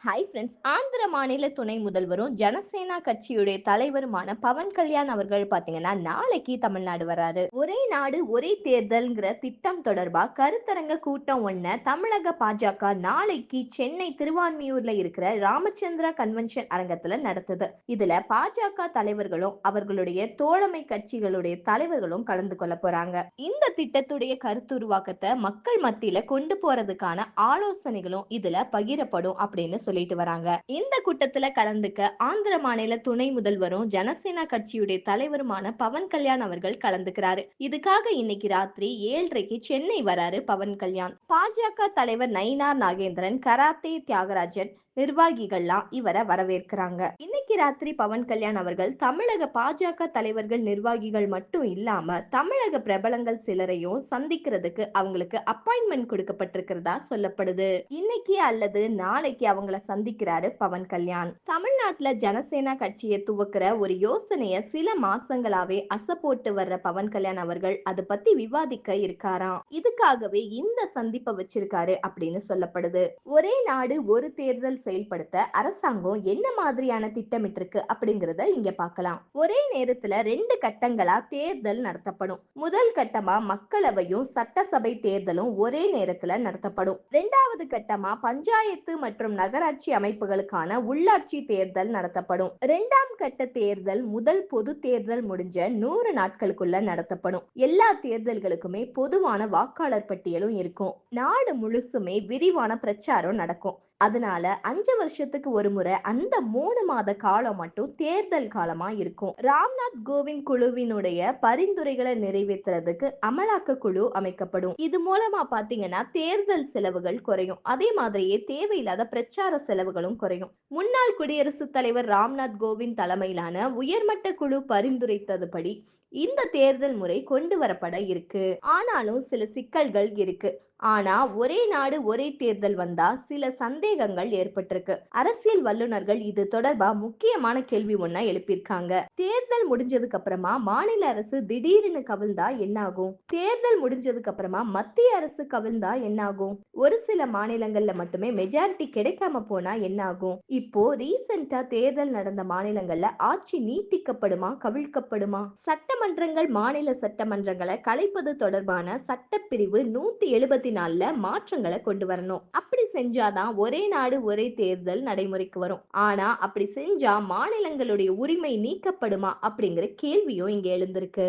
Hi friends. Andhra மாநில துணை முதல்வரும் ஜனசேனா கட்சியுடைய தலைவருமான பவன் கல்யாண் அவர்கள் பாத்தீங்கன்னா நாளைக்கு தமிழ்நாடு வராரு. ஒரே நாடு ஒரே தேர்தல்ங்கிற திட்டம் தொடர்பா கருத்தரங்க கூட்டம் ஒண்ண தமிழக பாஜக நாளைக்கு சென்னை திருவான்மியூர்ல இருக்கிற ராமச்சந்திரா கன்வென்ஷன் அரங்கத்துல நடத்துது. இதுல பாஜக தலைவர்களும் அவர்களுடைய தோழமை கட்சிகளுடைய தலைவர்களும் கலந்து கொள்ள போறாங்க. இந்த திட்டத்துடைய கருத்துருவாக்கத்தை மக்கள் மத்தியில கொண்டு போறதுக்கான ஆலோசனைகளும் இதுல பகிரப்படும் அப்படின்னு சொல்லிட்டு வராங்க. இந்த கூட்டத்துல கலந்துக்க ஆந்திர மாநில துணை முதல்வரும் ஜனசேனா கட்சியுடைய தலைவருமான பவன் கல்யாண் அவர்கள் கலந்துக்கிறாரு. இதுக்காக இன்னைக்கு ராத்திரி 7:30க்கு சென்னை வராரு பவன் கல்யாண். பாஜக தலைவர் நயினார் நாகேந்திரன், கராத்தே தியாகராஜன் நிர்வாகிகள்லாம் இவரை வரவேற்கிறாங்க. இன்னைக்கு ராத்திரி பவன் கல்யாண் அவர்கள் தமிழக பாஜக தலைவர்கள் நிர்வாகிகள் மட்டும் இல்லாம தமிழக பிரபலங்கள் சிலரையும் சந்திக்கிறதுக்கு அவங்களுக்கு அப்பாயின்மெண்ட் கொடுக்கப்பட்டிருக்கிறதா சொல்லப்படுது. இன்னைக்கு அல்லது நாளைக்கு அவங்கள சந்திக்கிறாரு பவன் கல்யாண். தமிழ்நாட்டுல ஜனசேனா கட்சியை துவக்கிற ஒரு யோசனைய சில மாசங்களாவே அசை போட்டு வர்ற பவன் கல்யாண் அவர்கள் அதை பத்தி விவாதிக்க இருக்காராம். இதுக்காகவே இந்த சந்திப்பை வச்சிருக்காரு அப்படின்னு சொல்லப்படுது. ஒரே நாடு ஒரு தேர்தல் செயல்படுத்த அரசாங்கம் என்ன மாதிரியான திட்டமிட்டிருக்கு அப்படிங்கறத இங்க பார்க்கலாம். ஒரே நேரத்துல 2 கட்டங்களா தேர்தல் நடத்தப்படும். முதல் கட்டமா மக்களவையும் சட்டசபை தேர்தலும் ஒரே நேரத்துல நடத்தப்படும். இரண்டாவது கட்டமா பஞ்சாயத்து மற்றும் நகராட்சி அமைப்புகளுக்கான உள்ளாட்சி தேர்தல் நடத்தப்படும். இரண்டாம் கட்ட தேர்தல் முதல் பொது தேர்தல் முடிஞ்ச 100 நாட்களுக்குள்ள நடத்தப்படும். எல்லா தேர்தல்களுக்குமே பொதுவான வாக்காளர் பட்டியலும் இருக்கும். நாடு முழுசுமே விரிவான பிரச்சாரம் நடக்கும். அதனால 5 வருஷத்துக்கு ஒரு முறை அந்த 3 மாத காலம் மட்டும் தேர்தல் காலமா இருக்கும். ராம்நாத் கோவிந்த் குழுவினுடைய பரிந்துரைகளை நிறைவேற்றுறதுக்கு அமலாக்க குழு அமைக்கப்படும். இது மூலமா பாத்தீங்கன்னா தேர்தல் செலவுகள் குறையும். அதே மாதிரியே தேவையில்லாத பிரச்சார செலவுகளும் குறையும். முன்னாள் குடியரசுத் தலைவர் ராம்நாத் கோவிந்த் தலைமையிலான உயர்மட்ட குழு பரிந்துரைத்ததுபடி இந்த தேர்தல் முறை கொண்டு வரப்பட இருக்கு. ஆனாலும் சில சிக்கல்கள் இருக்கு. ஆனா ஒரே நாடு ஒரே தேர்தல் வந்தா சில சந்தேகங்கள் ஏற்பட்டிருக்கு. அரசியல் வல்லுநர்கள் இது தொடர்பா முக்கியமான கேள்வி ஒண்ணா எழுப்பியிருக்காங்க. தேர்தல் முடிஞ்சதுக்கு அப்புறமா மாநில அரசு திடீர்னு கவிழ்ந்தா என்ன ஆகும்? தேர்தல் முடிஞ்சதுக்கு அப்புறமா மத்திய அரசு கவிழ்ந்தா என்ன ஆகும்? ஒரு சில மாநிலங்கள்ல மட்டுமே மெஜாரிட்டி கிடைக்காம போனா என்ன ஆகும்? இப்போ ரீசெண்டா தேர்தல் நடந்த மாநிலங்கள்ல ஆட்சி நீட்டிக்கப்படுமா கவிழ்க்கப்படுமா? சட்டமன்றங்கள் மாநில சட்டமன்றங்களை கலைப்பது தொடர்பான சட்டப்பிரிவு 174ல மாற்றங்களை கொண்டு வரணும். அப்படி செஞ்சாதான் ஒரே நாடு ஒரே தேர்தல் நடைமுறைக்கு வரும். ஆனா அப்படி செஞ்சா மாநிலங்களுடைய உரிமை நீக்கப்படுமா அப்படிங்கிற கேள்வியும் இங்க எழுந்திருக்கு.